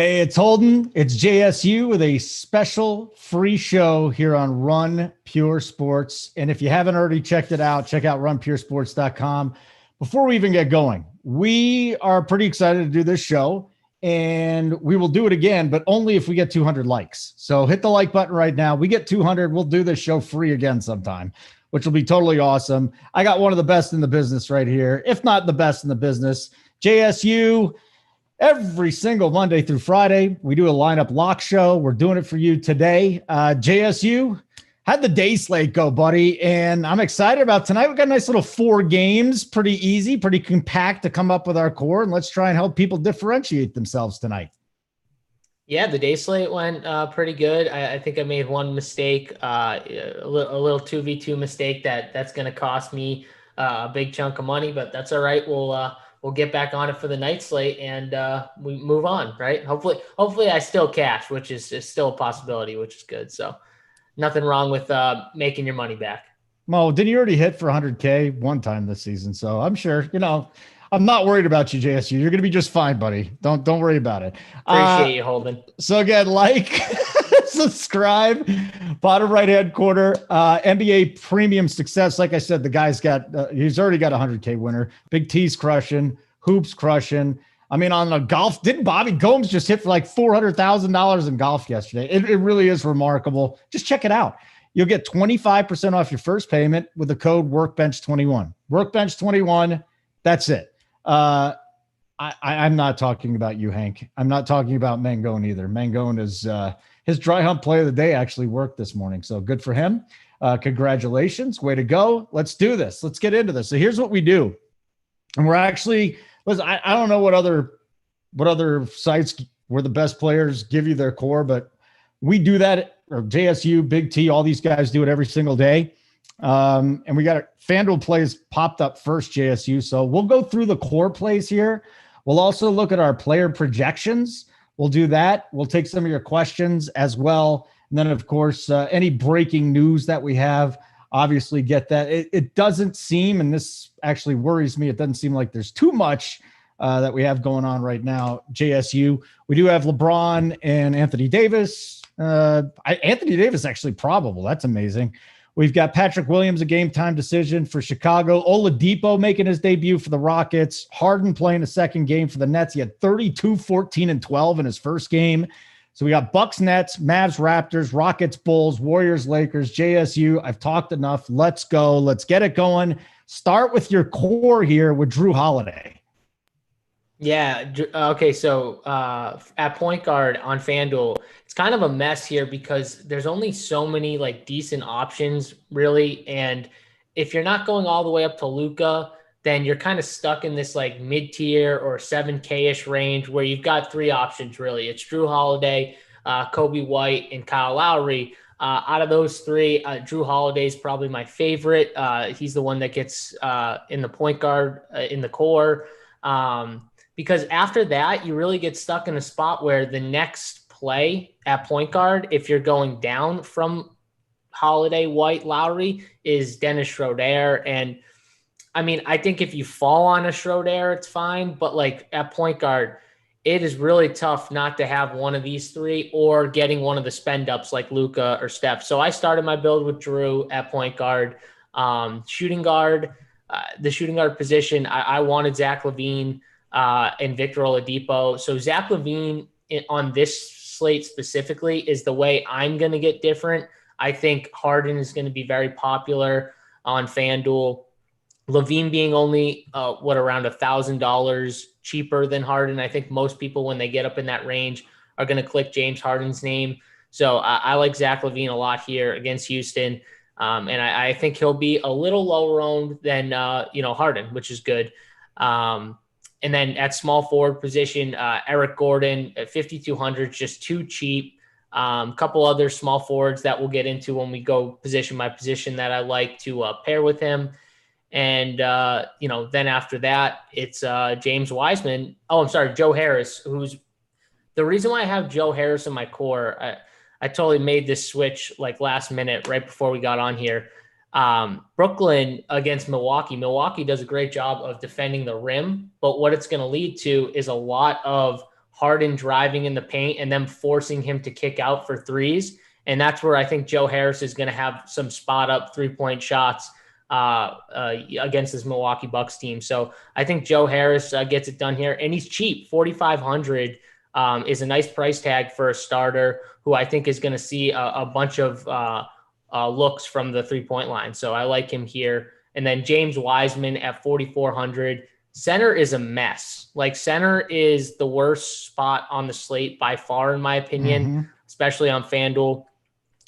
Hey, it's Holden. It's JSU with a special free show here on Run Pure Sports. And if you haven't already checked it out, check out runpuresports.com. Before we even get going, we are pretty excited to do this show, and we will do it again, but only if we get 200 likes. So hit the like button right now. We get 200, we'll do this show free again sometime, which will be totally awesome. I got one of the best in the business right here, if not the best in the business. JSU. Every single Monday through Friday, we do a lineup lock show. We're doing it for you today. JSU, how'd the day slate go, buddy? And I'm excited about tonight. We got a nice little 4 games, pretty easy, pretty compact to come up with our core. And let's try and help people differentiate themselves tonight. Yeah, the day slate went pretty good. I think I made one mistake, a little 2v2 mistake that's going to cost me a big chunk of money, but that's all right. We'll get back on it for the night slate and we move on, right? Hopefully I still cash, which is still a possibility, which is good. So nothing wrong with making your money back. Mo, didn't you already hit for 100K one time this season? So I'm sure, I'm not worried about you, JSU. You're going to be just fine, buddy. Don't worry about it. Appreciate you, Holden. So again, subscribe, bottom right-hand corner, NBA premium success. Like I said, the guy's got, he's already got a 100K winner. Big T's crushing, hoops crushing. I mean, on the golf, didn't Bobby Gomes just hit for like $400,000 in golf yesterday? It really is remarkable. Just check it out. You'll get 25% off your first payment with the code WORKBENCH21. WORKBENCH21. That's it. I'm not talking about you, Hank. I'm not talking about Mangone either. Mangone is his dry hump play of the day actually worked this morning. So good for him. Congratulations. Way to go. Let's do this. Let's get into this. So here's what we do. And we're actually, listen, I don't know what other sites where the best players give you their core, but we do that, or JSU, Big T, all these guys do it every single day. And we got FanDuel plays popped up first, JSU. So we'll go through the core plays here. We'll also look at our player projections. We'll do that. We'll take some of your questions as well. And then, of course, any breaking news that we have, obviously get that. It doesn't seem, and this actually worries me, it doesn't seem like there's too much that we have going on right now. JSU, we do have LeBron and Anthony Davis. Anthony Davis actually probable. That's amazing. We've got Patrick Williams, a game-time decision for Chicago. Oladipo making his debut for the Rockets. Harden playing a second game for the Nets. He had 32, 14, and 12 in his first game. So we got Bucks, Nets, Mavs, Raptors, Rockets, Bulls, Warriors, Lakers, JSU. I've talked enough. Let's go. Let's get it going. Start with your core here with Jrue Holiday. Yeah. Okay. So at point guard on FanDuel, it's kind of a mess here because there's only so many like decent options really. And if you're not going all the way up to Luka, then you're kind of stuck in this like mid-tier or 7K-ish range where you've got 3 options really. It's Jrue Holiday, Kobe White, and Kyle Lowry. Out of those 3, Jrue Holiday is probably my favorite. He's the one that gets in the point guard in the core. Because after that, you really get stuck in a spot where the next play at point guard, if you're going down from Holiday, White, Lowry, is Dennis Schroeder. And I mean, I think if you fall on a Schroeder, it's fine. But like at point guard, it is really tough not to have one of these 3 or getting one of the spend ups like Luka or Steph. So I started my build with Jrue at point guard. Shooting guard, the shooting guard position, I wanted Zach LaVine and Victor Oladipo. So Zach LaVine on this slate specifically is the way I'm going to get different. I think Harden is going to be very popular on FanDuel. LaVine being only around $1,000 cheaper than Harden. I think most people, when they get up in that range, are going to click James Harden's name. So I like Zach LaVine a lot here against Houston. And I think he'll be a little lower owned than, Harden, which is good. And then at small forward position, Eric Gordon at 5,200, just too cheap. Couple other small forwards that we'll get into when we go position by position that I like to pair with him. And, then after that, it's James Wiseman. Oh, I'm sorry, Joe Harris, who's the reason why I have Joe Harris in my core. I totally made this switch like last minute right before we got on here. Brooklyn against Milwaukee. Milwaukee does a great job of defending the rim, but what it's going to lead to is a lot of Harden driving in the paint and then forcing him to kick out for threes. And that's where I think Joe Harris is going to have some spot up 3-point shots against this Milwaukee Bucks team. So I think Joe Harris gets it done here, and he's cheap. 4,500 is a nice price tag for a starter who I think is going to see a bunch of looks from the 3-point line. So I like him here. And then James Wiseman at 4,400. Center is a mess. Like, center is the worst spot on the slate by far, in my opinion, especially on FanDuel.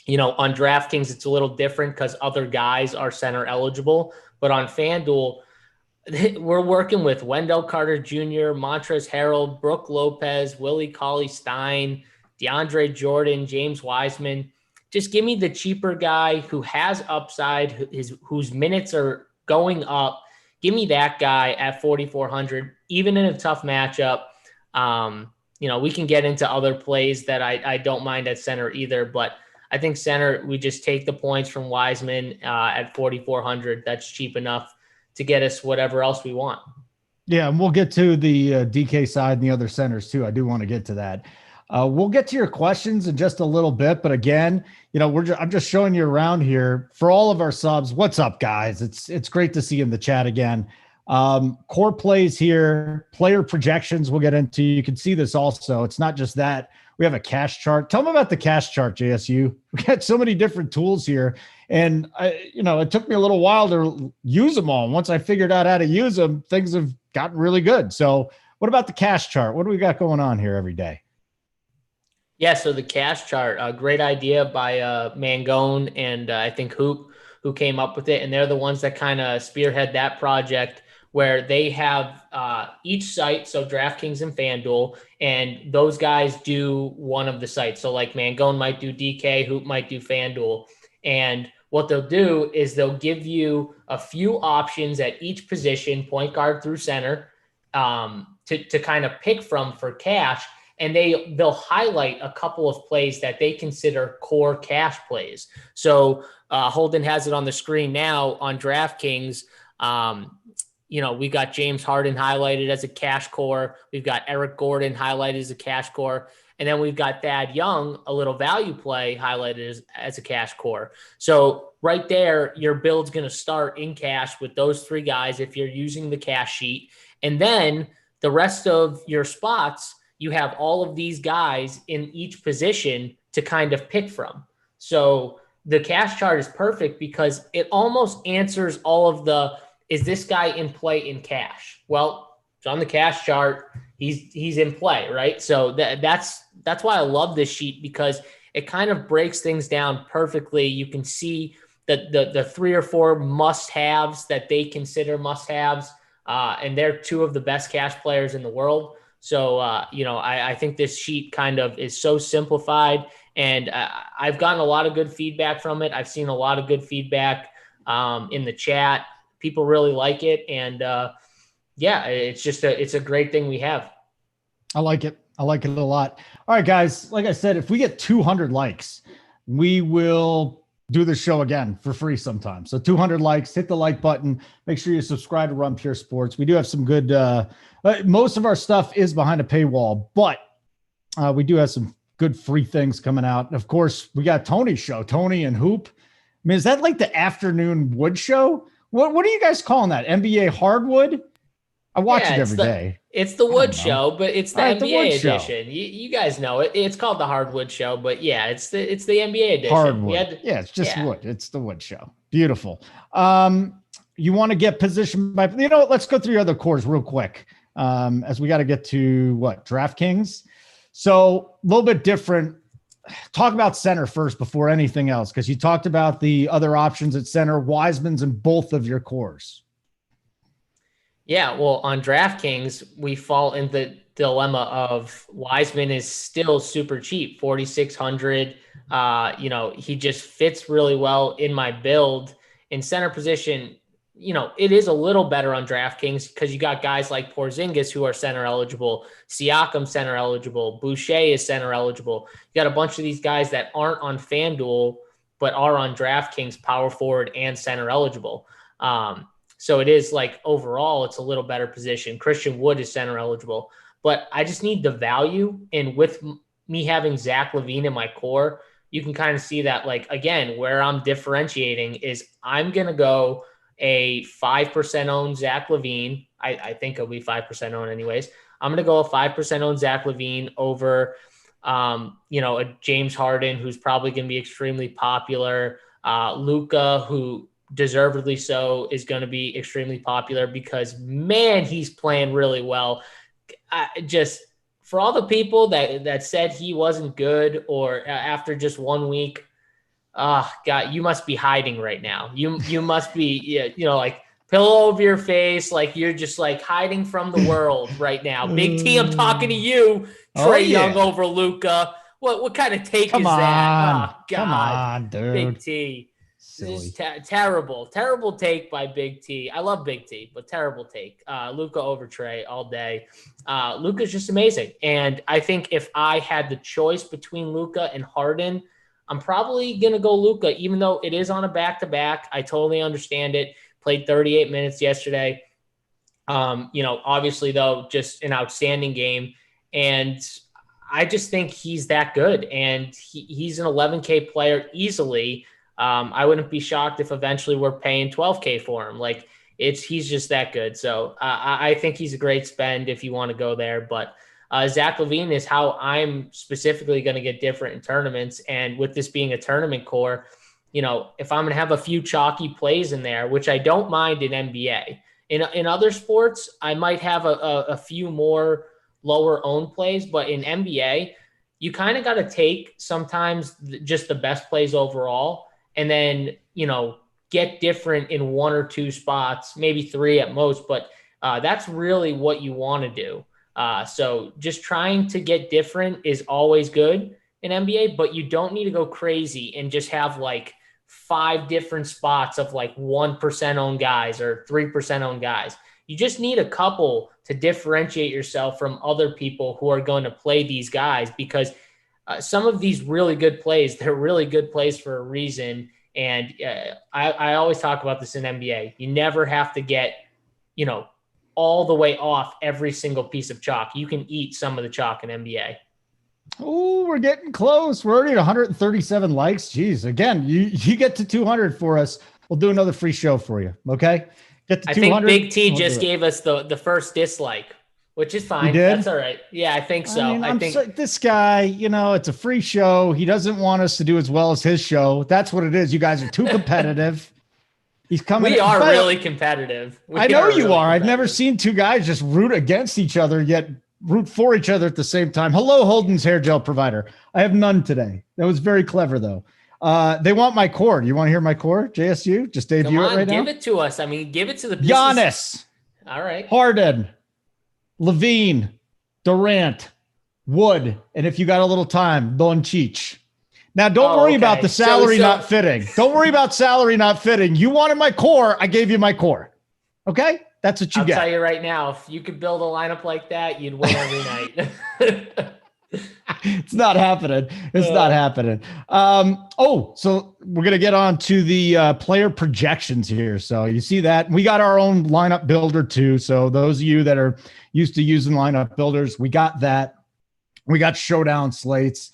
You know, on DraftKings, it's a little different because other guys are center eligible. But on FanDuel, we're working with Wendell Carter Jr., Montrezl Harrell, Brooke Lopez, Willie Cauley-Stein, DeAndre Jordan, James Wiseman. Just give me the cheaper guy who has upside, whose minutes are going up. Give me that guy at 4,400, even in a tough matchup. You know, we can get into other plays that I don't mind at center either, but I think center, we just take the points from Wiseman at 4,400. That's cheap enough to get us whatever else we want. Yeah, and we'll get to the DK side and the other centers too. I do want to get to that. We'll get to your questions in just a little bit, but again, you know, I'm just showing you around here for all of our subs. What's up, guys? It's great to see you in the chat again. Core plays here, player projections we'll get into. You can see this also. It's not just that. We have a cash chart. Tell them about the cash chart, JSU. We got so many different tools here, and it took me a little while to use them all. Once I figured out how to use them, things have gotten really good. So what about the cash chart? What do we got going on here every day? Yeah, so the cash chart, a great idea by Mangone and I think Hoop, who came up with it. And they're the ones that kind of spearhead that project, where they have each site, so DraftKings and FanDuel, and those guys do one of the sites. So like Mangone might do DK, Hoop might do FanDuel. And what they'll do is they'll give you a few options at each position, point guard through center, to kind of pick from for cash. And they'll highlight a couple of plays that they consider core cash plays. So Holden has it on the screen now on DraftKings. We got James Harden highlighted as a cash core. We've got Eric Gordon highlighted as a cash core. And then we've got Thad Young, a little value play, highlighted as a cash core. So right there, your build's going to start in cash with those three guys if you're using the cash sheet. And then the rest of your spots, you have all of these guys in each position to kind of pick from. So the cash chart is perfect because it almost answers all of the, is this guy in play in cash? Well, it's on the cash chart. He's in play, right? So that's why I love this sheet, because it kind of breaks things down perfectly. You can see that the 3 or 4 must-haves that they consider must-haves, and they're 2 of the best cash players in the world. So, I think this sheet kind of is so simplified, and I've gotten a lot of good feedback from it. I've seen a lot of good feedback in the chat. People really like it. And it's a great thing we have. I like it. I like it a lot. All right, guys. Like I said, if we get 200 likes, we will do the show again for free sometime. So 200 likes, hit the like button. Make sure you subscribe to Run Pure Sports. We do have some good, most of our stuff is behind a paywall, but we do have some good free things coming out. And of course, we got Tony's show, Tony and Hoop. I mean, is that like the afternoon wood show? What are you guys calling that? NBA Hardwood? I watch it every day. It's the Wood Show, but it's the NBA edition. Show. You guys know it. It's called the Hardwood Show, but yeah, it's the NBA edition. Hardwood. It's just wood. It's the Wood Show. Beautiful. You want to get positioned by, let's go through your other cores real quick. As we got to get to DraftKings. So a little bit different. Talk about center first before anything else, because you talked about the other options at center. Wiseman's in both of your cores. Yeah, well, on DraftKings, we fall in the dilemma of Wiseman is still super cheap, 4,600. He just fits really well in my build. In center position, it is a little better on DraftKings because you got guys like Porzingis who are center eligible, Siakam center eligible, Boucher is center eligible. You got a bunch of these guys that aren't on FanDuel but are on DraftKings, power forward and center eligible. So it is like overall, it's a little better position. Christian Wood is center eligible. but I just need the value. And with me having Zach LaVine in my core, you can kind of see that, like, again, where I'm differentiating is I'm going to go a 5% owned Zach LaVine. I think it'll be 5% owned anyways. I'm going to go a 5% owned Zach LaVine over, a James Harden, who's probably going to be extremely popular. Luka, who deservedly so is going to be extremely popular because, man, he's playing really well. For all the people that said he wasn't good or after just 1 week, God, you must be hiding right now. You must be, like pillow over your face, like you're just like hiding from the world right now. Big T, I'm talking to you. Trey Young over Luka. What kind of take is that? Oh, God. Come on, dude. Big T. Silly. Terrible take by Big T. I love Big T, but terrible take. Luka over Trey all day. Luka's just amazing. And I think if I had the choice between Luka and Harden, I'm probably going to go Luka, even though it is on a back-to-back. I totally understand it. Played 38 minutes yesterday. Obviously, though, just an outstanding game. And I just think he's that good. And he's an 11K player easily. I wouldn't be shocked if eventually we're paying 12K for him. Like, he's just that good. So I think he's a great spend if you want to go there. But Zach LaVine is how I'm specifically going to get different in tournaments. And with this being a tournament core, if I'm going to have a few chalky plays in there, which I don't mind in NBA, in other sports, I might have a few more lower owned plays, but in NBA, you kind of got to take sometimes just the best plays overall and then, get different in 1 or 2 spots, maybe 3 at most, but that's really what you want to do. So just trying to get different is always good in NBA, but you don't need to go crazy and just have like 5 different spots of like 1% owned guys or 3% owned guys. You just need a couple to differentiate yourself from other people who are going to play these guys, because some of these really good plays, they're really good plays for a reason. And I always talk about this in NBA. You never have to get, all the way off every single piece of chalk. You can eat some of the chalk in NBA. Oh, we're getting close. We're already at 137 likes. Jeez, again, you get to 200 for us. We'll do another free show for you. Okay. Get to 200. I think Big T just gave us the first dislike, which is fine. That's all right. Yeah, I think so. I think this guy, it's a free show. He doesn't want us to do as well as his show. That's what it is. You guys are too competitive. He's coming. We are really competitive. I know you are. I've never seen 2 guys just root against each other, yet root for each other at the same time. Hello, Holden's hair gel provider. I have none today. That was very clever, though. They want my core. Do you want to hear my core, JSU? Just debut it right now. Give it to us. I mean, give it to the Giannis. All right. Harden, LaVine, Durant, Wood, and if you got a little time, Doncic. Now, don't worry about the salary not fitting. Don't worry about salary not fitting. You wanted my core. I gave you my core. Okay? That's what you get. I'll tell you right now, if you could build a lineup like that, you'd win every night. It's not happening. It's not happening. So we're going to get on to the player projections here. So you see that we got our own lineup builder too. So those of you that are used to using lineup builders, we got that. We got Showdown slates.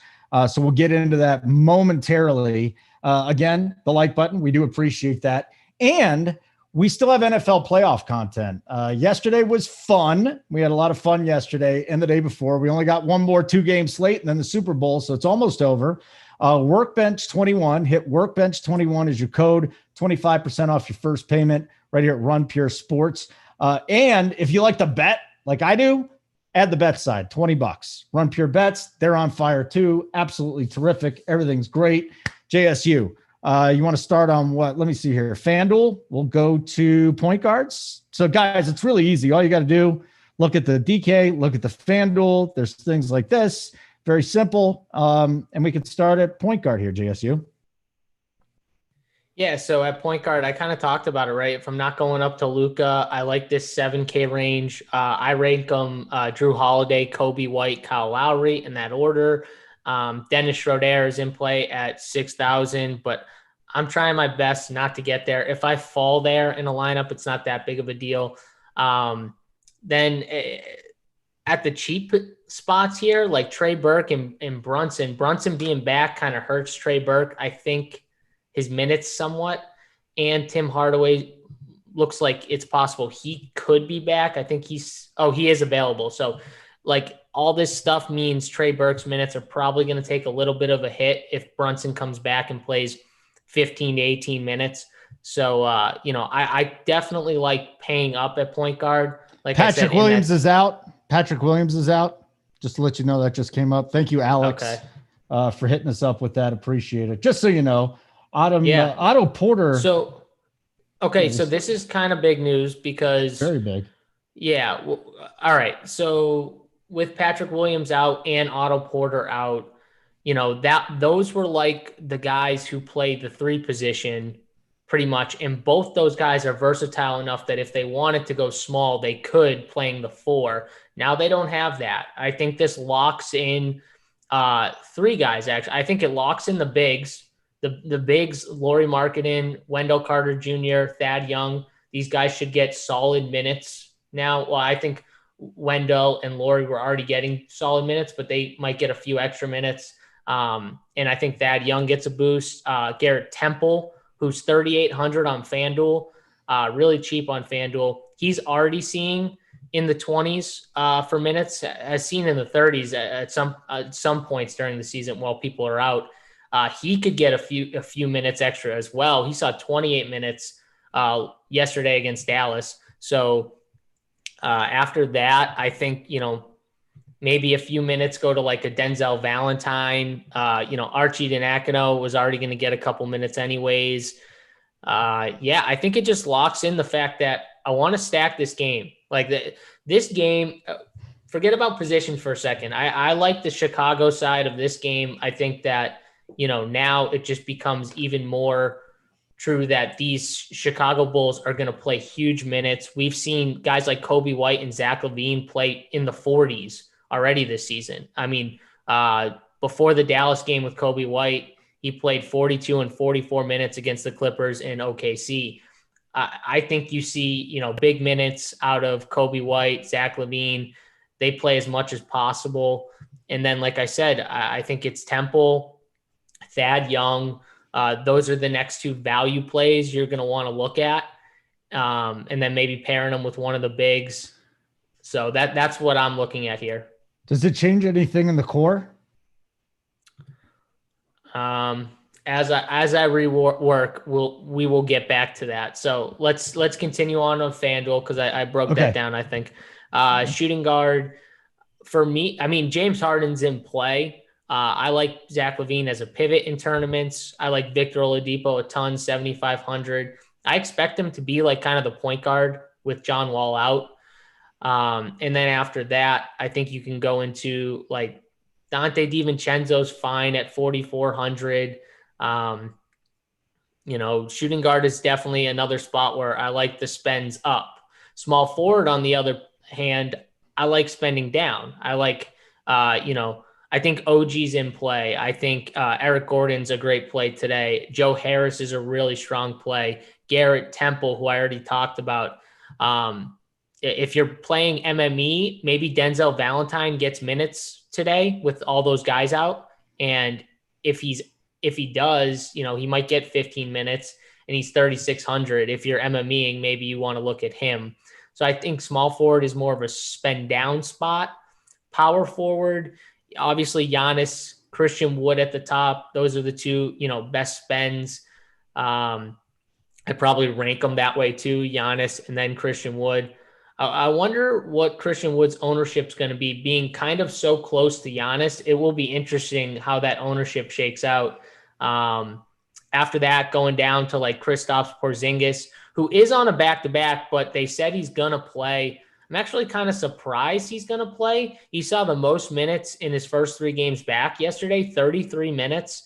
So we'll get into that momentarily. Again, the like button, we do appreciate that. And we still have NFL playoff content. Yesterday was fun. We had a lot of fun yesterday and the day before. We only got one more 2-game slate and then the Super Bowl, so it's almost over. Workbench 21. Hit Workbench 21 as your code. 25% off your first payment right here at Run Pure Sports. And if you like to bet like I do, add the bet side, $20. Run Pure Bets. They're on fire too. Absolutely terrific. Everything's great. JSU. You want to start on what? Let me see here. FanDuel. We'll go to point guards. So guys, it's really easy. All you got to do, look at the DK, look at the FanDuel. There's things like this. Very simple. And we can start at point guard here, JSU. Yeah, so at point guard, I kind of talked about it, right? If I'm not going up to Luka, I like this 7K range. I rank them Drew Holiday, Kobe White, Kyle Lowry in that order. Dennis Schroeder is in play at 6,000, but I'm trying my best not to get there. If I fall there in a lineup, it's not that big of a deal. Then at the cheap spots here, like Trey Burke and Brunson. Brunson being back kind of hurts Trey Burke, I think, his minutes somewhat. And Tim Hardaway looks like it's possible he could be back. I think he is available. So like all this stuff means Trey Burke's minutes are probably going to take a little bit of a hit if Brunson comes back and plays 15 to 18 minutes. So, I definitely like paying up at point guard. Like Patrick Williams is out. Patrick Williams is out. Just to let you know, that just came up. Thank you, Alex, for hitting us up with that. Appreciate it. Just so you know, Otto Porter. So this is kind of big news because very big. Yeah. Well, all right. So with Patrick Williams out and Otto Porter out, those were like the guys who played the 3 position pretty much. And both those guys are versatile enough that if they wanted to go small, they could playing the 4. Now they don't have that. I think this locks in 3 guys, actually. I think it locks in the bigs. The bigs, Lauri Markkanen, Wendell Carter Jr., Thad Young. These guys should get solid minutes now. Well, I think Wendell and Lauri were already getting solid minutes, but they might get a few extra minutes. And I think Thad Young gets a boost. Garrett Temple, who's 3,800 on FanDuel, really cheap on FanDuel. He's already seeing in the 20s for minutes, as seen in the 30s at some points during the season while people are out. He could get a few minutes extra as well. He saw 28 minutes yesterday against Dallas. So after that, I think, maybe a few minutes go to like a Denzel Valentine. Archie Dinakino was already going to get a couple minutes anyways. I think it just locks in the fact that I want to stack this game. Like this game, forget about position for a second. I like the Chicago side of this game. I think that, now it just becomes even more true that these Chicago Bulls are going to play huge minutes. We've seen guys like Kobe White and Zach LaVine play in the 40s already this season. I mean, before the Dallas game with Kobe White, he played 42 and 44 minutes against the Clippers in OKC. I think you see, big minutes out of Kobe White, Zach LaVine. They play as much as possible. And then, like I said, I think it's Temple, Thad Young. Those are the next 2 value plays you're going to want to look at. And then maybe pairing them with one of the bigs. So that's what I'm looking at here. Does it change anything in the core? As I rework, we will get back to that. So let's continue on FanDuel because I broke that down, I think. Shooting guard for me, I mean, James Harden's in play. I like Zach LaVine as a pivot in tournaments. I like Victor Oladipo a ton, 7,500. I expect him to be like kind of the point guard with John Wall out. And then after that, I think you can go into like Dante DiVincenzo's fine at 4,400. Shooting guard is definitely another spot where I like the spends up. Small forward, on the other hand, I like spending down. I like, I think OG's in play. I think Eric Gordon's a great play today. Joe Harris is a really strong play. Garrett Temple, who I already talked about. If you're playing MME, maybe Denzel Valentine gets minutes today with all those guys out. And if he does, he might get 15 minutes and he's 3,600. If you're MMEing, maybe you want to look at him. So I think small forward is more of a spend down spot. Power forward, obviously Giannis, Christian Wood at the top. Those are the 2, best spends. I probably rank them that way too, Giannis and then Christian Wood. I wonder what Christian Wood's ownership is going to be, being kind of so close to Giannis. It will be interesting how that ownership shakes out. After that, going down to like Kristaps Porzingis, who is on a back-to-back, but they said he's going to play. I'm actually kind of surprised he's going to play. He saw the most minutes in his first 3 games back yesterday, 33 minutes.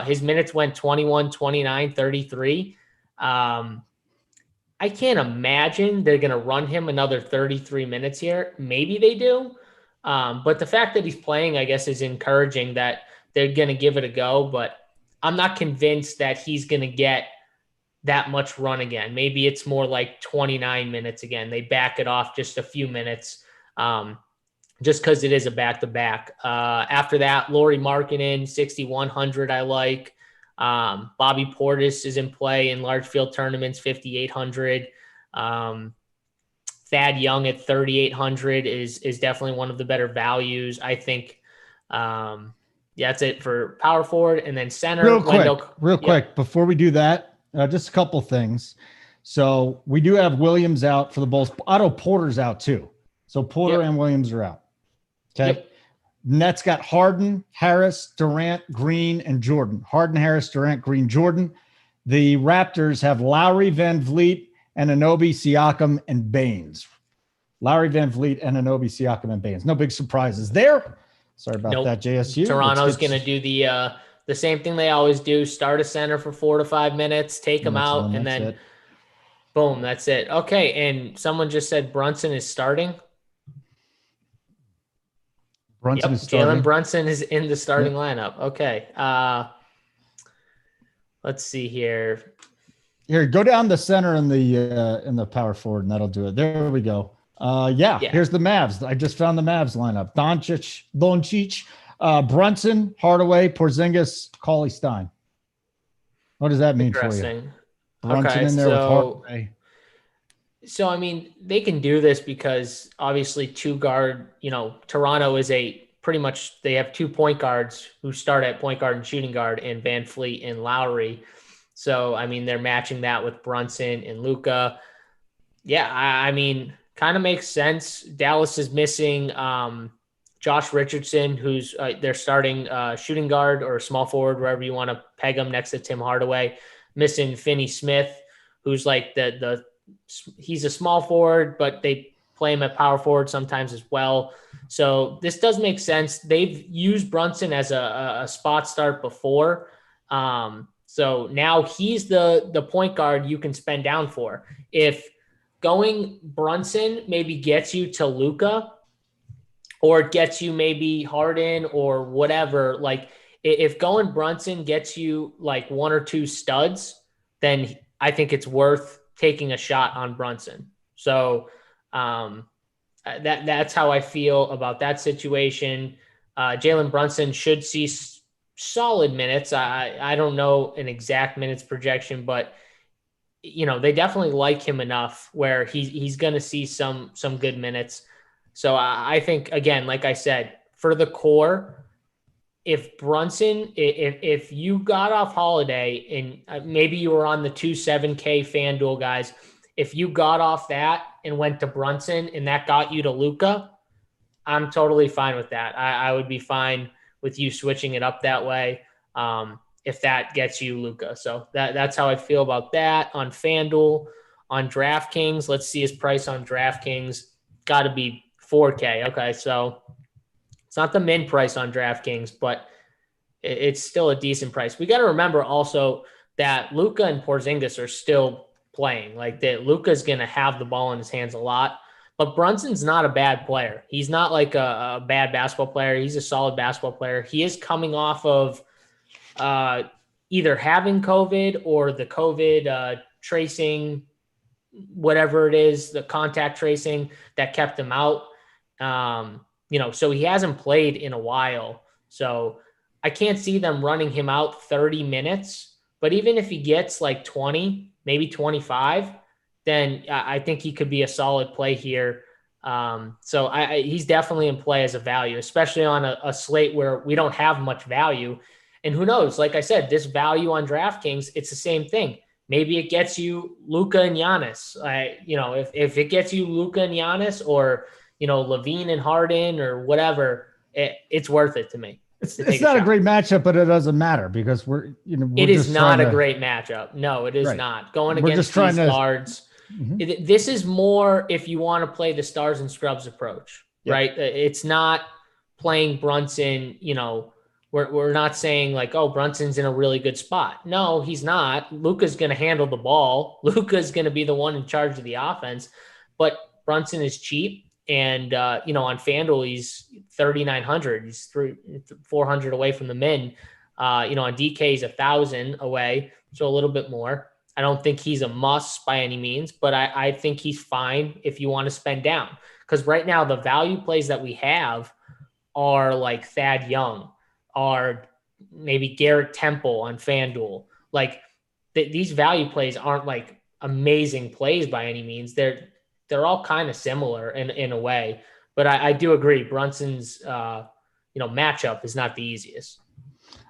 His minutes went 21, 29, 33. I can't imagine they're going to run him another 33 minutes here. Maybe they do. But the fact that he's playing, I guess, is encouraging that they're going to give it a go. But I'm not convinced that he's going to get that much run again. Maybe it's more like 29 minutes again. They back it off just a few minutes. just because it is a back-to-back. After that, Lauri Markkanen, 6,100 I like. Bobby Portis is in play in large field tournaments, 5,800. Thad Young at 3,800 is definitely one of the better values. I think that's it for power forward. And then center. Real quick, before we do that, just a couple things. So we do have Williams out for the Bulls. Otto Porter's out too. So Porter and Williams are out. Okay. Yep. Nets got Harden, Harris, Durant, Green, and Jordan. Harden, Harris, Durant, Green, Jordan. The Raptors have Lowry, Van Vliet, and Anunoby, Siakam, and Baines. Lowry, Van Vliet, and Anunoby, Siakam, and Baines. No big surprises there. Sorry about that, JSU. Toronto's going to do the same thing they always do. Start a center for 4 to 5 minutes, take them out, and then boom, that's it. Okay, and someone just said Brunson is starting. Brunson is starting. Jalen Brunson is in the starting lineup. Okay. Let's see here. Here, go down the center in the power forward, and that'll do it. There we go. Here's the Mavs. I just found the Mavs lineup. Doncic, Brunson, Hardaway, Porzingis, Cauley Stein. What does that mean for you? Brunson in there with Hardaway. So, I mean, they can do this because obviously Toronto is they have 2 point guards who start at point guard and shooting guard, and Van Vliet and Lowry. So, I mean, they're matching that with Brunson and Luka. Yeah, I mean, kind of makes sense. Dallas is missing Josh Richardson, who's their starting shooting guard or small forward, wherever you want to peg him, next to Tim Hardaway. Missing Finney Smith, who's like he's a small forward, but they play him at power forward sometimes as well. So this does make sense. They've used Brunson as a spot start before. So now he's the point guard you can spend down for. If going Brunson maybe gets you to Luka, or it gets you maybe Harden or whatever, like if going Brunson gets you like 1 or 2 studs, then I think it's worth taking a shot on Brunson. So that's how I feel about that situation. Jalen Brunson should see solid minutes. I don't know an exact minutes projection, but they definitely like him enough where he's going to see some good minutes. So I think, again, like I said, for the core, if Brunson, if you got off Holiday and maybe you were on the 2.7K FanDuel guys, if you got off that and went to Brunson and that got you to Luka, I'm totally fine with that. I would be fine with you switching it up that way if that gets you Luka. So that's how I feel about that. On FanDuel, on DraftKings, let's see his price on DraftKings. Got to be 4K. Okay, so it's not the min price on DraftKings, but it's still a decent price. We got to remember also that Luka and Porzingis are still playing. Like that, Luka's going to have the ball in his hands a lot, but Brunson's not a bad player. He's not like a bad basketball player. He's a solid basketball player. He is coming off of either having COVID or the COVID tracing, whatever it is, the contact tracing that kept him out. So he hasn't played in a while. So I can't see them running him out 30 minutes, but even if he gets like 20, maybe 25, then I think he could be a solid play here. So he's definitely in play as a value, especially on a slate where we don't have much value. And who knows, like I said, this value on DraftKings, it's the same thing. Maybe it gets you Luka and Giannis. If it gets you Luka and Giannis or, Levine and Harden or whatever, it's worth it to me. It's not a great matchup, but it doesn't matter because it is not a great matchup. No, it is not. Going against these guards. Mm-hmm. This is more if you want to play the stars and scrubs approach, right? It's not playing Brunson, we're not saying like, oh, Brunson's in a really good spot. No, he's not. Luka's going to handle the ball. Luka's going to be the one in charge of the offense, but Brunson is cheap. And, on FanDuel, he's 3,900. He's 400 away from the min. On DK, he's 1,000 away, so a little bit more. I don't think he's a must by any means, but I think he's fine if you want to spend down. Because right now the value plays that we have are like Thad Young, are maybe Garrett Temple on FanDuel. Like these value plays aren't like amazing plays by any means. They're all kind of similar in a way. But I do agree, Brunson's matchup is not the easiest.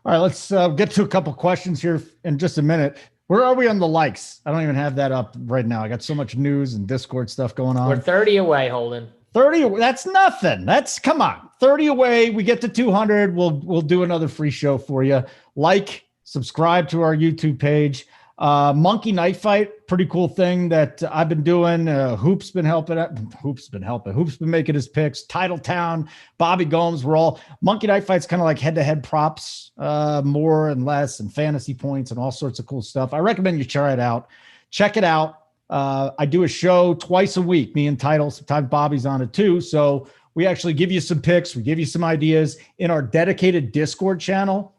All right, let's get to a couple questions here in just a minute. Where are we on the likes? I don't even have that up right now. I got so much news and Discord stuff going on. We're 30 away, Holden. 30. That's nothing. Come on. 30 away. We get to 200. We'll do another free show for you. Like, subscribe to our YouTube page. Monkey Knife Fight, pretty cool thing that I've been doing. Hoop's been helping. Hoop's been making his picks. Titletown, Bobby Gomes. We're all Monkey Knife Fight's kind of like head-to-head props, more and less, and fantasy points and all sorts of cool stuff. I recommend you try it out. Check it out. I do a show twice a week. Me and Title. Sometimes Bobby's on it too. So we actually give you some picks. We give you some ideas in our dedicated Discord channel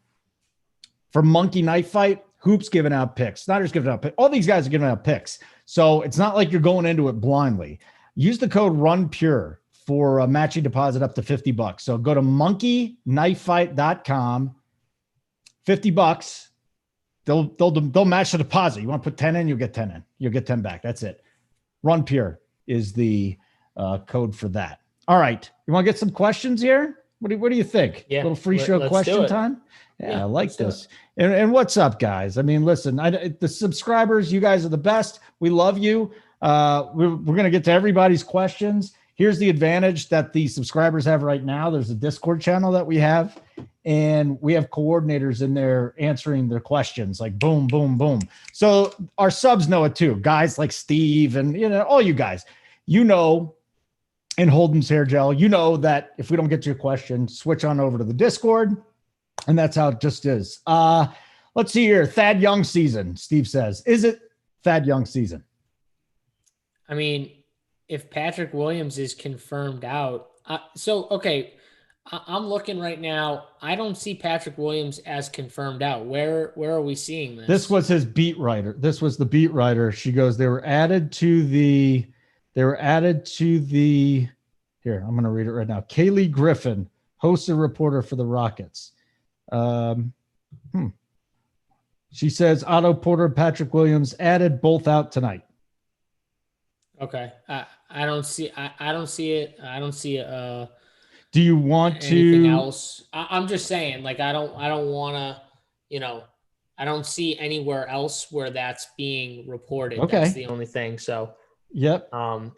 for Monkey Knife Fight. Hoop's giving out picks. Snyder's giving out picks. All these guys are giving out picks. So it's not like you're going into it blindly. Use the code RUNPURE for a matching deposit up to $50. So go to monkeyknifefight.com. $50. They'll match the deposit. You want to put 10 in, you'll get 10 in. You'll get 10 back. That's it. RUNPURE is the code for that. All right. You want to get some questions here? What do you think? Yeah. A little free show question time? Yeah, I like this. And what's up, guys? I mean, listen, the subscribers, you guys are the best. We love you. We're going to get to everybody's questions. Here's the advantage that the subscribers have right now. There's a Discord channel that we have, and we have coordinators in there answering their questions, like boom, boom, boom. So our subs know it too. Guys like Steve and all you guys, and Holden's Hair Gel, that if we don't get to your question, switch on over to the Discord. And that's how it just is. Let's see here. Thad Young season, Steve says. Is it Thad Young season? I mean, if Patrick Williams is confirmed out. Okay, I'm looking right now. I don't see Patrick Williams as confirmed out. Where are we seeing this? This was his beat writer. This was the beat writer. She goes, they were added to the, here, I'm going to read it right now. Kaylee Griffin, host and reporter for the Rockets. She says Otto Porter and Patrick Williams added, both out tonight. Okay. I don't see it. I don't see do you want anything to else? I'm just saying, like, I don't want to, I don't see anywhere else where that's being reported. Okay. That's the only thing. So, yep.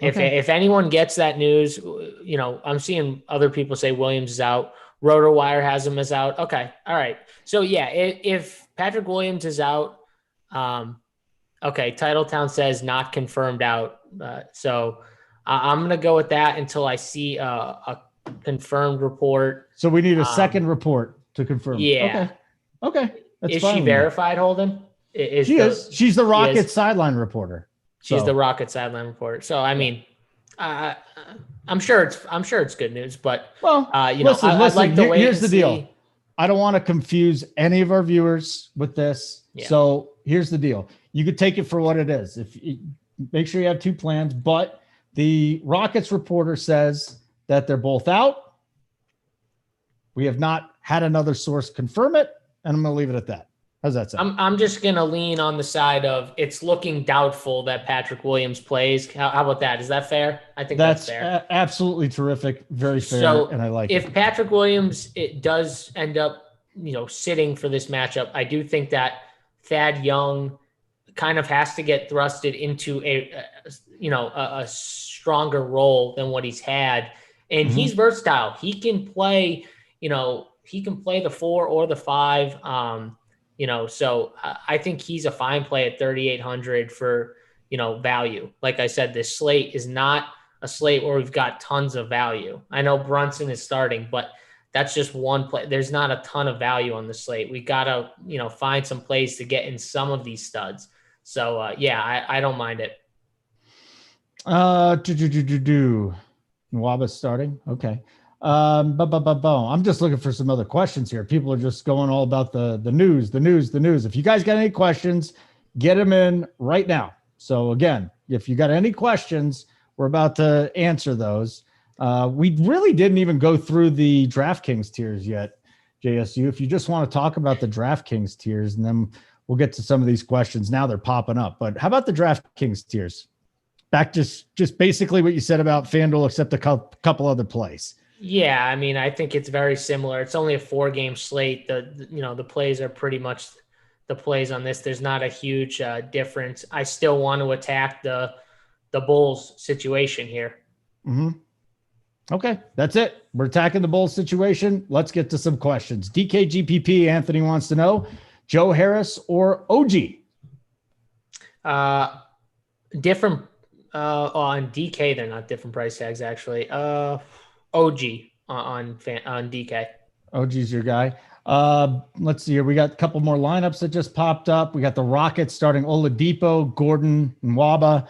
If anyone gets that news, I'm seeing other people say Williams is out. RotoWire has him as out. Okay. All right. So yeah, if Patrick Williams is out, okay. Titletown says not confirmed out. So I'm going to go with that until I see a confirmed report. So we need a second report to confirm. Yeah. Okay. That's is she verified, Holden? She is. She's the Rockets sideline reporter. She's the Rockets sideline reporter. So, I mean, I'm sure it's good news, but listen, I'd like to wait. Here's the deal. I don't want to confuse any of our viewers with this. Yeah. So here's the deal. You could take it for what it is. Make sure you have two plans, but the Rockets reporter says that they're both out. We have not had another source confirm it, and I'm going to leave it at that. How's that sound? I'm just going to lean on the side of it's looking doubtful that Patrick Williams plays. How about that? Is that fair? I think that's fair. Absolutely terrific. Very fair. So and I like it. If Patrick Williams does end up, sitting for this matchup, I do think that Thad Young kind of has to get thrusted into a stronger role than what he's had. And he's versatile. He can play, the 4 or the 5. So I think he's a fine play at 3,800 for, value. Like I said, this slate is not a slate where we've got tons of value. I know Brunson is starting, but that's just one play. There's not a ton of value on the slate. We got to, find some plays to get in some of these studs. So, I don't mind it. Nwaba's starting. Okay. I'm just looking for some other questions here. People are just going all about the news. If you guys got any questions, get them in right now. So again, if you got any questions, we're about to answer those. We really didn't even go through the DraftKings tiers yet, JSU. If you just want to talk about the DraftKings tiers, and then we'll get to some of these questions. Now they're popping up. But how about the DraftKings tiers? Back just basically what you said about FanDuel, except a couple other plays. Yeah, I mean, I think it's very similar. It's only a 4-game slate. The plays are pretty much the plays on this. There's not a huge difference. I still want to attack the Bulls situation here. Mm-hmm. Okay, that's it. We're attacking the Bulls situation. Let's get to some questions. DKGPP Anthony wants to know, Joe Harris or OG? Different on DK. They're not different price tags actually. OG on DK. OG's your guy. Let's see here. We got a couple more lineups that just popped up. We got the Rockets starting Oladipo, Gordon, Nwaba,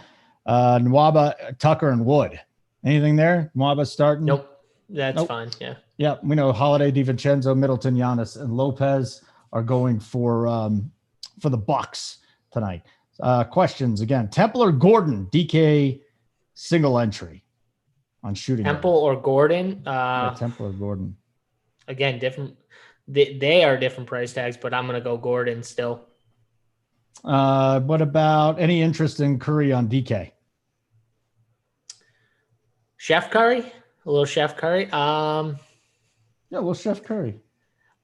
Tucker, and Wood. Anything there? Nwaba starting? Nope. That's fine. Yeah. Yeah. We know Holiday, DiVincenzo, Middleton, Giannis, and Lopez are going for the Bucks tonight. Questions again. Temple or Gordon? DK single entry on shooting. Temple or Gordon? Temple or Gordon. Again, different. They are different price tags, but I'm going to go Gordon still. What about any interest in Curry on DK? Chef Curry? A little Chef Curry? Yeah, a little Chef Curry.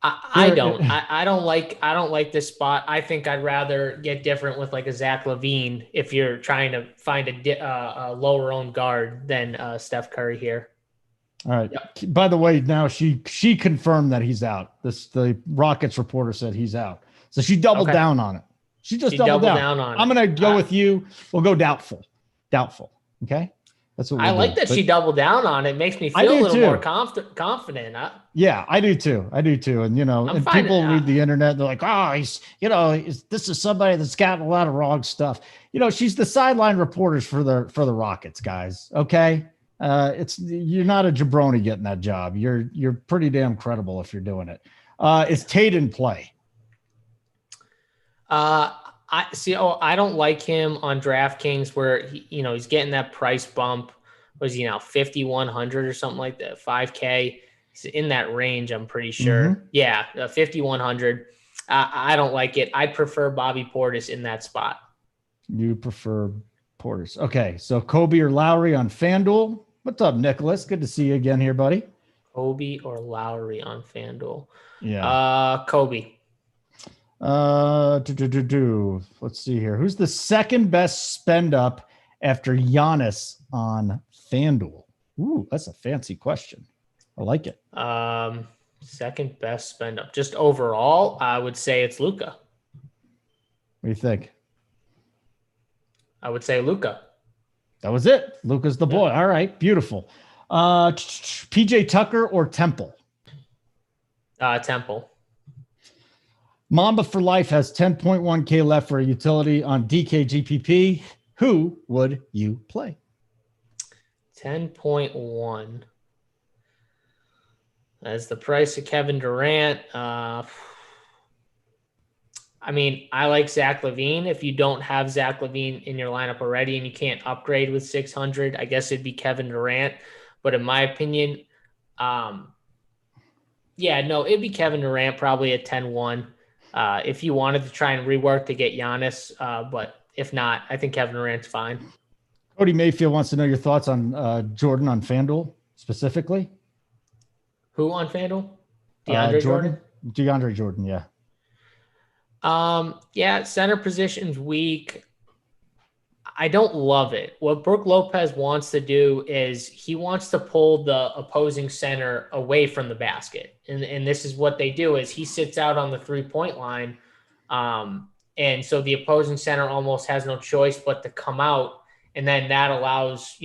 I don't like this spot. I think I'd rather get different with like a Zach LaVine if you're trying to find a lower owned guard than Steph Curry here. All right. Yep. By the way, now she confirmed that he's out. The Rockets reporter said he's out. So she doubled down on it. She doubled down on it. I'm going to go with you. We'll go doubtful. Okay. That's what I like that she doubled down on it. Makes me feel a little more confident. Yeah, I do too. And and people read the internet. They're like, this is somebody that's got a lot of wrong stuff. She's the sideline reporters for the Rockets, guys. Okay. You're not a jabroni getting that job. You're pretty damn credible if you're doing it. Is Tate in play? I don't like him on DraftKings where he's getting that price bump. Was he now 5,100 or something like that? 5K. He's in that range, I'm pretty sure. Mm-hmm. Yeah, 5,100. I don't like it. I prefer Bobby Portis in that spot. You prefer Portis. Okay, so Kobe or Lowry on FanDuel. What's up, Nicholas? Good to see you again here, buddy. Kobe or Lowry on FanDuel. Yeah. Kobe. Let's see here. Who's the second best spend up after Giannis on FanDuel? Ooh, that's a fancy question. I like it. Second best spend up. Just overall, I would say it's Luka. What do you think? I would say Luka. That was it. Luka's the boy. All right, beautiful. PJ Tucker or Temple? Temple. Mamba for Life has 10.1K left for a utility on DKGPP. Who would you play? 10.1. As the price of Kevin Durant. I like Zach LaVine. If you don't have Zach LaVine in your lineup already and you can't upgrade with 600, I guess it'd be Kevin Durant. But in my opinion, it'd be Kevin Durant probably at 10-1. If you wanted to try and rework to get Giannis, but if not, I think Kevin Durant's fine. Cody Mayfield wants to know your thoughts on Jordan on FanDuel specifically. Who on FanDuel? DeAndre Jordan? DeAndre Jordan, yeah. Center position's weak. I don't love it. What Brook Lopez wants to do is he wants to pull the opposing center away from the basket. And this is what they do is he sits out on the 3-point line. And so the opposing center almost has no choice but to come out. And then that allows,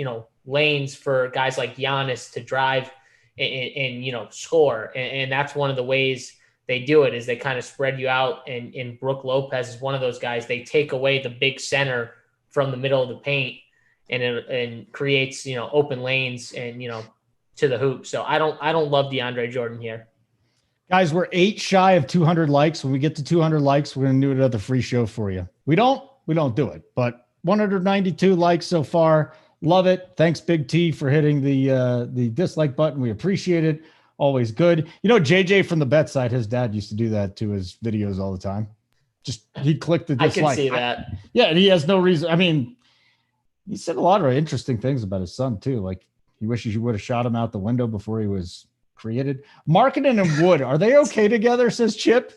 lanes for guys like Giannis to drive and score. And that's one of the ways they do it is they kind of spread you out. And Brook Lopez is one of those guys. They take away the big center from the middle of the paint and creates, open lanes and, to the hoop. So I don't love DeAndre Jordan here. Guys, we're 8 shy of 200 likes. When we get to 200 likes, we're going to do another free show for you. We don't do it, but 192 likes so far. Love it. Thanks, Big T, for hitting the dislike button. We appreciate it. Always good. You know, JJ from the bet side, his dad used to do that to his videos all the time. Just he'd click the dislike. I can see that. Yeah, and he has no reason. I mean, he said a lot of interesting things about his son too. Like he wishes you would have shot him out the window before he was created. Marketing and Wood, are they okay together? Says Chip.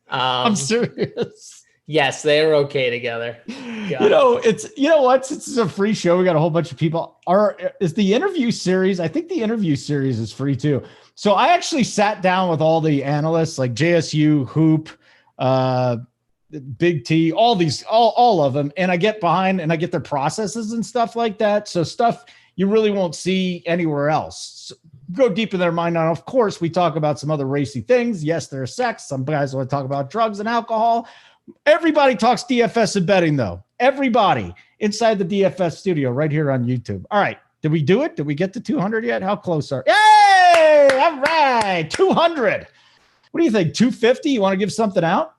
I'm serious. Yes, they are okay together. You know, what? Since it's a free show, we got a whole bunch of people. Is the interview series? I think the interview series is free too. So I actually sat down with all the analysts, like JSU, Hoop, Big T, all of them, and I get behind and I get their processes and stuff like that. So stuff you really won't see anywhere else. So go deep in their mind. Now, of course, we talk about some other racy things. Yes, there's sex. Some guys want to talk about drugs and alcohol. Everybody talks DFS and betting, though. Everybody inside the DFS studio right here on YouTube. All right. Did we do it? Did we get to 200 yet? How close are? Yay! All right. 200. What do you think? 250? You want to give something out?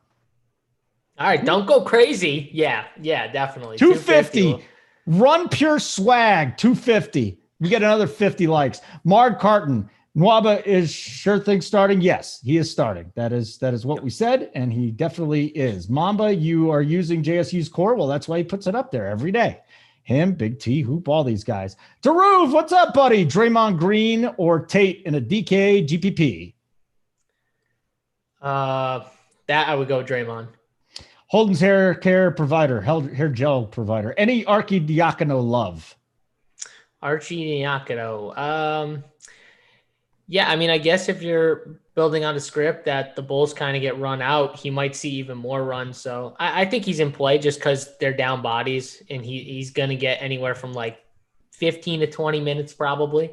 All right. Don't go crazy. Yeah, definitely. 250. Run Pure Swag. 250. We get another 50 likes. Mard Carton. Nwaba is sure thing starting. Yes, he is starting. That is what we said, and he definitely is. Mamba, you are using JSU's core. Well, that's why he puts it up there every day. Him, Big T, Hoop, all these guys. Daruv, what's up, buddy? Draymond Green or Tate in a DK GPP? That I would go Draymond. Holden's hair care provider, hair gel provider. Any Archidiakono love? Archidiakono. Yeah, I mean, I guess if you're building on a script that the Bulls kind of get run out, he might see even more runs. So I think he's in play just because they're down bodies, and he's going to get anywhere from like 15 to 20 minutes probably.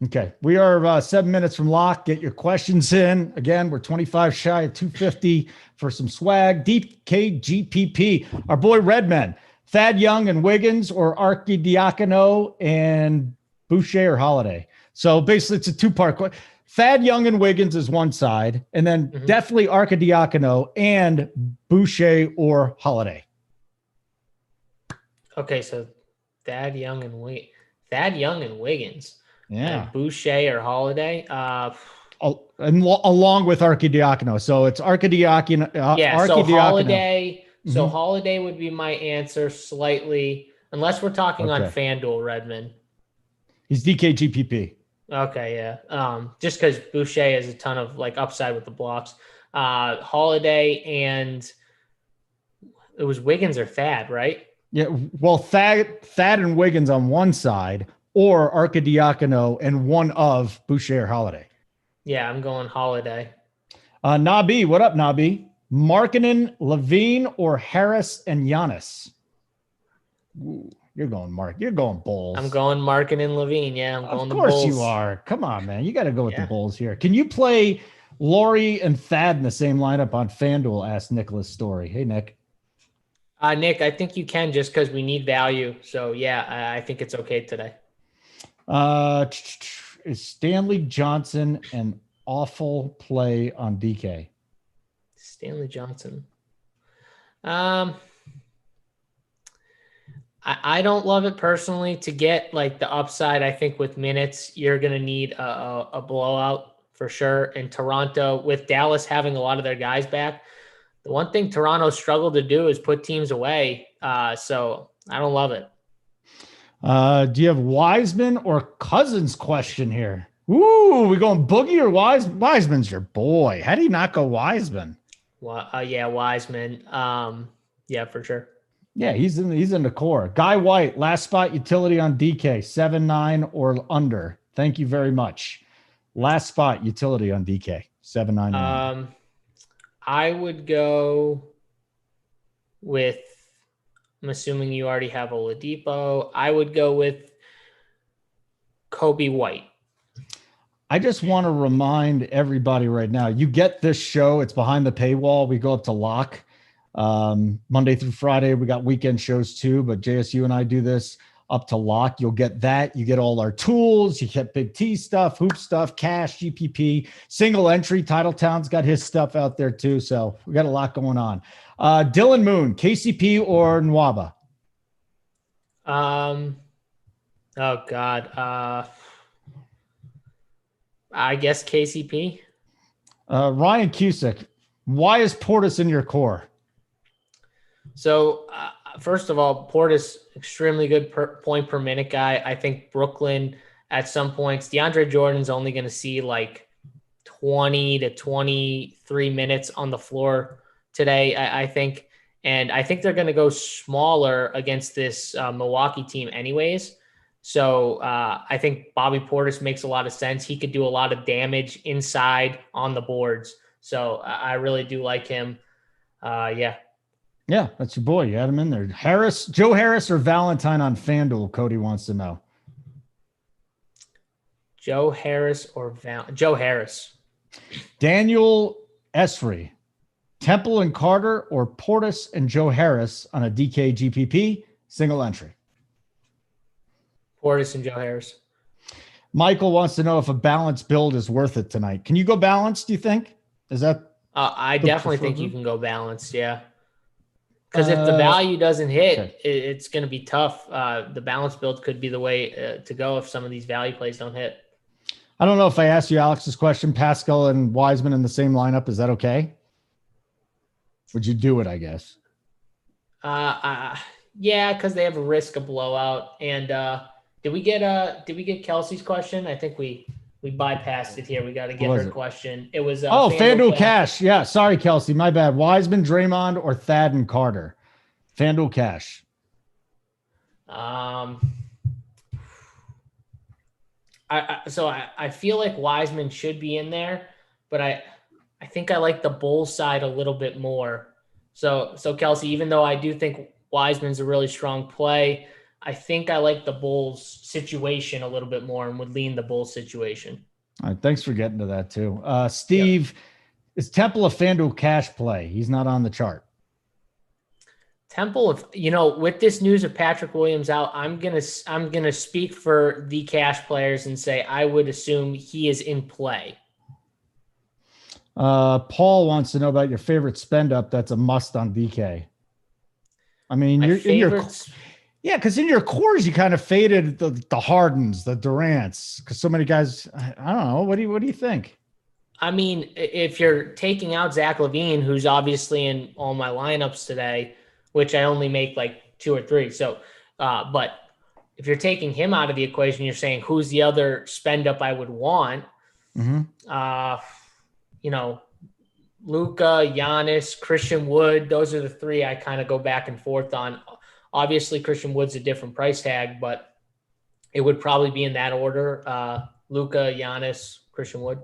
Okay. We are 7 minutes from lock. Get your questions in. Again, we're 25 shy of 250 for some swag. Deep KGPP. Our boy Redman. Thad Young and Wiggins or Archidiakono and Boucher or Holiday. So basically, it's a two-part question. Thad Young and Wiggins is one side, and then definitely Archidiakono and Boucher or Holiday. Okay, so Thad Young and Wiggins. Yeah. And Boucher or Holiday. And along with Archidiakono. So it's Archidiakono. So Holiday. So Holiday would be my answer slightly, unless we're talking on FanDuel, Redmond. He's DKGPP. Okay, yeah. Just because Boucher has a ton of like upside with the blocks. Holiday and it was Wiggins or Thad, right? Yeah. Well, Thad and Wiggins on one side, or Archidiakono and one of Boucher or Holiday. Yeah, I'm going Holiday. Nabi, what up, Nabi? Markkanen, Levine, or Harris and Giannis? Ooh. You're going Mark. You're going Bulls. I'm going Markkanen Levine. Yeah, I'm going the Bulls. Of course you are. Come on, man. You got to go with the Bulls here. Can you play Laurie and Thad in the same lineup on FanDuel? Asked Nicholas Story. Hey, Nick. Nick, I think you can just because we need value. So, yeah, I think it's okay today. Is Stanley Johnson an awful play on DK? Stanley Johnson. I don't love it personally. To get like the upside, I think with minutes, you're going to need a blowout for sure. In Toronto, with Dallas having a lot of their guys back, the one thing Toronto struggled to do is put teams away. So I don't love it. Do you have Wiseman or Cousins question here? Ooh, we going Boogie or Wiseman's your boy. How do you not go Wiseman? Yeah, Wiseman. Yeah, for sure. Yeah, he's in the core. Guy White, last spot utility on DK, 7-9 or under. Thank you very much. Last spot utility on DK, 7-9. I would go with, I'm assuming you already have Oladipo. I would go with Kobe White. I just want to remind everybody right now, you get this show, it's behind the paywall. We go up to lock. Monday through Friday, we got weekend shows too, but JSU and I do this up to lock. You'll get that. You get all our tools. You get Big T stuff, hoop stuff, cash, GPP, single entry. Titletown's got his stuff out there too. So we got a lot going on. Dylan Moon, KCP or Nwaba? Oh God. I guess KCP. Ryan Cusick, why is Portis in your core? So first of all, Portis, extremely good point per minute guy. I think Brooklyn at some points, DeAndre Jordan's only going to see like 20 to 23 minutes on the floor today, I think. And I think they're going to go smaller against this Milwaukee team anyways. So I think Bobby Portis makes a lot of sense. He could do a lot of damage inside on the boards. So I really do like him. Yeah. Yeah, that's your boy. You had him in there. Joe Harris or Valentine on FanDuel, Cody wants to know. Joe Harris or Joe Harris. Daniel Esri, Temple and Carter or Portis and Joe Harris on a DK GPP single entry. Portis and Joe Harris. Michael wants to know if a balanced build is worth it tonight. Can you go balanced, do you think? Is that I definitely think you can go balanced, yeah. Because if the value doesn't hit, okay, it's going to be tough. The balanced build could be the way to go if some of these value plays don't hit. I don't know if I asked you Alex's question, Pascal and Wiseman in the same lineup. Is that okay? Would you do it, I guess? Yeah, because they have a risk of blowout. And did we get Kelsey's question? I think we bypassed it here. We got to get her question. It was FanDuel Cash. Yeah, sorry, Kelsey. My bad. Wiseman, Draymond, or Thad and Carter? FanDuel Cash. I feel like Wiseman should be in there, but I think I like the Bulls side a little bit more. So Kelsey, even though I do think Wiseman's a really strong play, I think I like the Bulls situation a little bit more and would lean the Bulls situation. All right, thanks for getting to that too. Steve, is Temple a FanDuel Cash play? He's not on the chart. Temple, with this news of Patrick Williams out, I'm gonna speak for the cash players and say I would assume he is in play. Paul wants to know about your favorite spend up that's a must on DK. I mean, because in your cores you kind of faded the Hardens, the Durants, because so many guys. I don't know. What do you think? I mean, if you're taking out Zach LaVine, who's obviously in all my lineups today, which I only make like 2 or 3. So, but if you're taking him out of the equation, you're saying who's the other spend up I would want? Mm-hmm. Luka, Giannis, Christian Wood. Those are the 3 I kind of go back and forth on. Obviously, Christian Wood's a different price tag, but it would probably be in that order. Luka, Giannis, Christian Wood.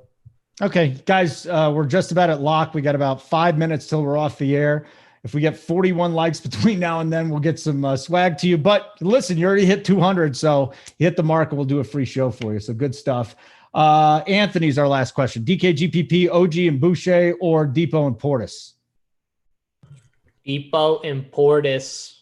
Okay, guys, we're just about at lock. We got about 5 minutes till we're off the air. If we get 41 likes between now and then, we'll get some swag to you. But listen, you already hit 200, so you hit the mark and we'll do a free show for you. So good stuff. Anthony's our last question. DK, GPP, OG, and Boucher, or Depot and Portis? Depot and Portis.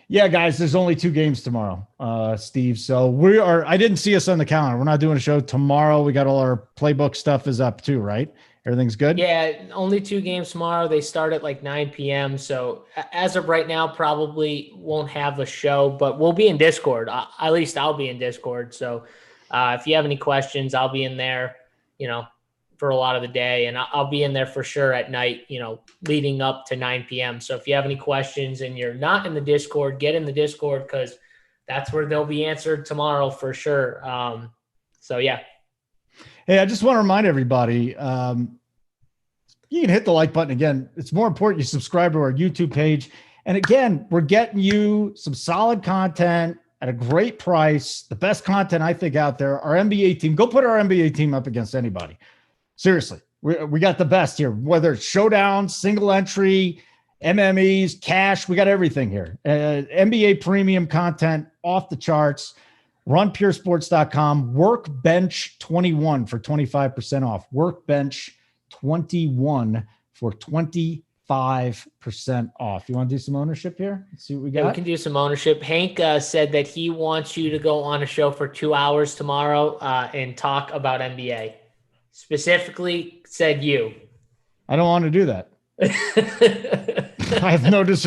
Yeah, guys, there's only 2 games tomorrow, Steve. So I didn't see us on the calendar. We're not doing a show tomorrow. We got all our playbook stuff is up too, right? Everything's good? Yeah, only 2 games tomorrow. They start at like 9 p.m. So as of right now, probably won't have a show, but we'll be in Discord. At least I'll be in Discord. So if you have any questions, I'll be in there, for a lot of the day. And I'll be in there for sure at night, leading up to 9 p.m. So if you have any questions and you're not in the Discord, get in the Discord because that's where they'll be answered tomorrow for sure. So, yeah. Hey, I just want to remind everybody, you can hit the like button again. It's more important you subscribe to our YouTube page. And again, we're getting you some solid content at a great price, the best content I think out there. Our NBA team, go put our NBA team up against anybody. Seriously, we got the best here, whether it's Showdown, single entry, MMEs, cash, we got everything here. NBA premium content off the charts. RunPureSports.com, Workbench 21 for 25% off. Workbench 21 for 25% off. You want to do some ownership here? Let's see what we got. Yeah, we can do some ownership. Hank said that he wants you to go on a show for 2 hours tomorrow and talk about NBA. Specifically said you. I don't want to do that. I've noticed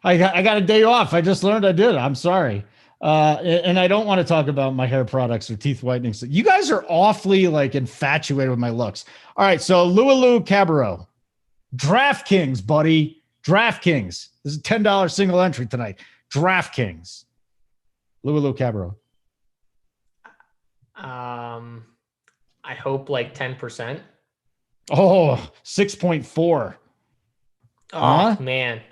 I got a day off. I just learned I did. I'm sorry. And I don't want to talk about my hair products or teeth whitening. So you guys are awfully like infatuated with my looks. All right. So Lulu Cabarro, DraftKings, buddy. DraftKings. This is a $10 single entry tonight. DraftKings. Lulu Cabarro. I hope like 10%. Oh, 6.4. Oh, man.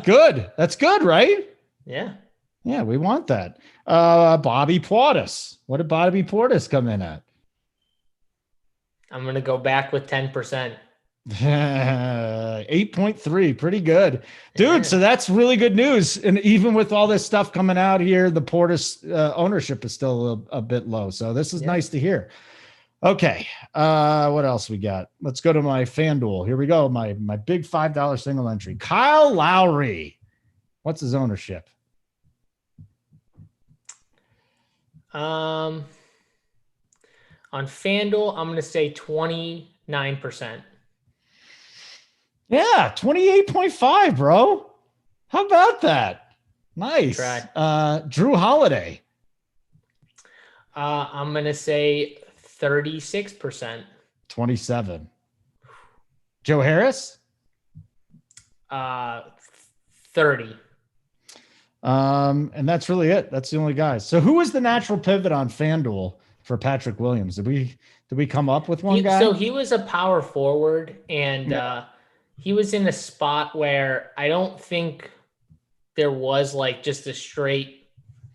Good. That's good, right? Yeah. Yeah, we want that. Bobby Portis. What did Bobby Portis come in at? I'm going to go back with 10%. 8.3. Pretty good. Dude, Yeah. So that's really good news. And even with all this stuff coming out here, the Portis ownership is still a bit low. So this is nice to hear. Okay. What else we got? Let's go to my FanDuel. Here we go. My big $5 single entry. Kyle Lowry. What's his ownership? On FanDuel, I'm going to say 29%. Yeah, 28.5, bro. How about that? Nice. Drew Holiday. I'm going to say 36%. 27. Joe Harris? 30. And that's really it. That's the only guys. So who was the natural pivot on FanDuel for Patrick Williams? Did we come up with one guy? So he was a power forward, and he was in a spot where I don't think there was like just a straight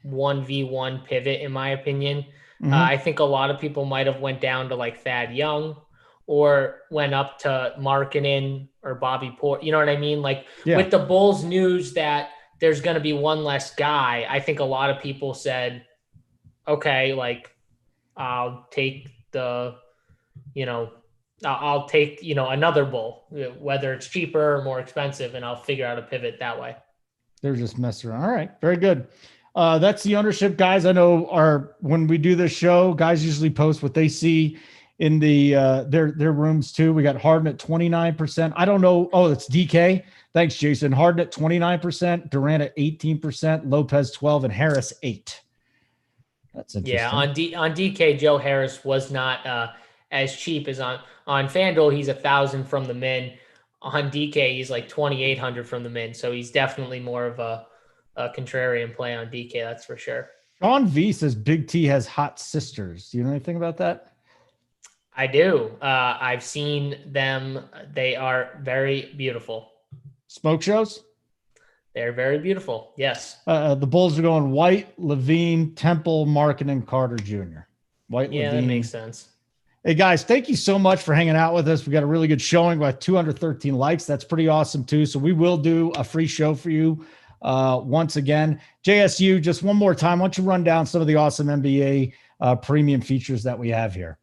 1v1 pivot, in my opinion. I think a lot of people might have went down to like Thad Young or went up to Markkanen or Bobby Port. You know what I mean? Like with the Bulls news that there's going to be one less guy, I think a lot of people said, okay, like I'll take I'll take, another Bull, whether it's cheaper or more expensive, and I'll figure out a pivot that way. They're just messing around. All right. Very good. That's the ownership, guys. I know when we do this show, guys usually post what they see in the their rooms too. We got Harden at 29%. I don't know. Oh, it's DK. Thanks, Jason. Harden at 29%, Durant at 18%, Lopez 12%, and Harris 8%. That's interesting. Yeah, on DK, Joe Harris was not as cheap as on FanDuel. He's 1,000 from the min. On DK, he's like 2,800 from the min. So he's definitely more of a contrarian play on DK. That's for sure. Sean V says Big T has hot sisters. Do you know anything about that? I do. I've seen them. They are very beautiful. Smoke shows? They're very beautiful. Yes. The Bulls are going White, Levine, Temple, Markkanen, Carter Jr. White, yeah, Levine. That makes sense. Hey, guys, thank you so much for hanging out with us. We got a really good showing. We got 213 likes. That's pretty awesome, too. So we will do a free show for you once again. JSU, just one more time, why don't you run down some of the awesome NBA premium features that we have here?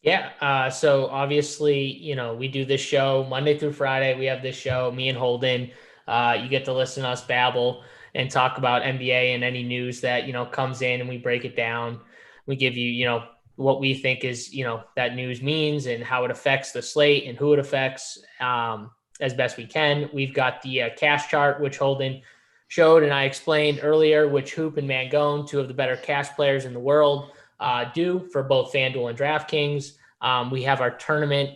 Yeah. So obviously, we do this show Monday through Friday. We have this show, me and Holden. You get to listen to us babble and talk about NBA and any news that, comes in, and we break it down. We give you, what we think is, that news means and how it affects the slate and who it affects as best we can. We've got the cash chart, which Holden showed, and I explained earlier, which Hoop and Mangone, two of the better cash players in the world, do for both FanDuel and DraftKings. We have our tournament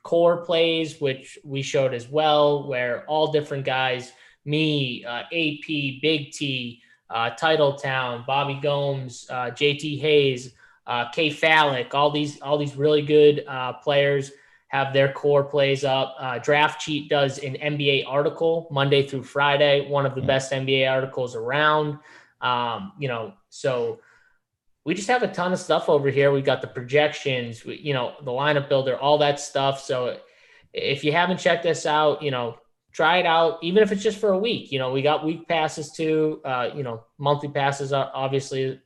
core plays, which we showed as well, where all different guys, me, AP, Big T, Titletown, Bobby Gomes, JT Hayes, K Falik, all these really good players have their core plays up. Draft Cheat does an NBA article Monday through Friday, one of the best NBA articles around. So we just have a ton of stuff over here. We've got the projections, the lineup builder, all that stuff. So if you haven't checked this out, try it out, even if it's just for a week. We got week passes too, monthly passes obviously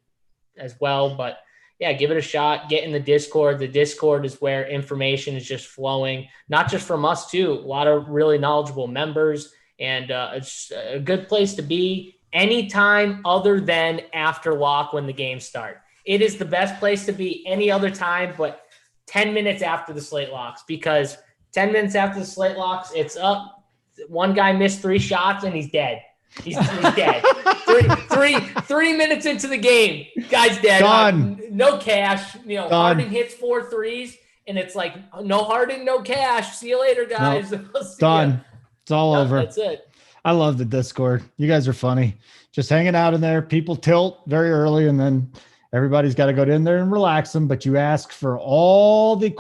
as well. But yeah, give it a shot. Get in the Discord. The Discord is where information is just flowing, not just from us too. A lot of really knowledgeable members, and it's a good place to be anytime other than after lock when the games start. It is the best place to be any other time, but 10 minutes after the slate locks, because 10 minutes after the slate locks, it's up. one guy missed 3 shots and he's dead. He's dead. 3 minutes into the game, guy's dead. Done. No cash. Done. Harden hits 4 threes, and it's like no Harden, no cash. See you later, guys. Nope. Done. It's all over. That's it. I love the Discord. You guys are funny. Just hanging out in there. People tilt very early, and then everybody's got to go in there and relax them. But you ask all the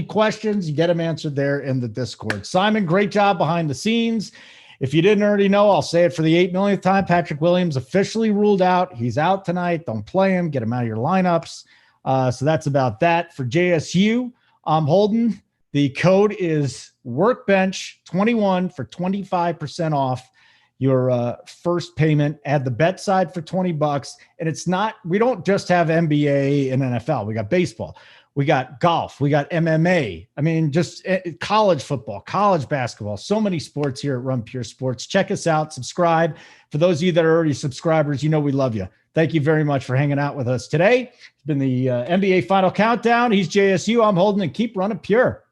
questions. You get them answered there in the Discord. Simon, great job behind the scenes. If you didn't already know, I'll say it for the 8 millionth time. Patrick Williams officially ruled out. He's out tonight. Don't play him. Get him out of your lineups. So that's about that. For JSU, I'm holding. The code is Workbench21 for 25% off your first payment. Add the bet side for $20. And it's not, we don't just have NBA and NFL. We got baseball. We got golf. We got MMA. I mean, just college football, college basketball, so many sports here at Run Pure Sports. Check us out. Subscribe. For those of you that are already subscribers, you know we love you. Thank you very much for hanging out with us today. It's been the NBA Final Countdown. He's JSU. I'm holding, and keep running pure.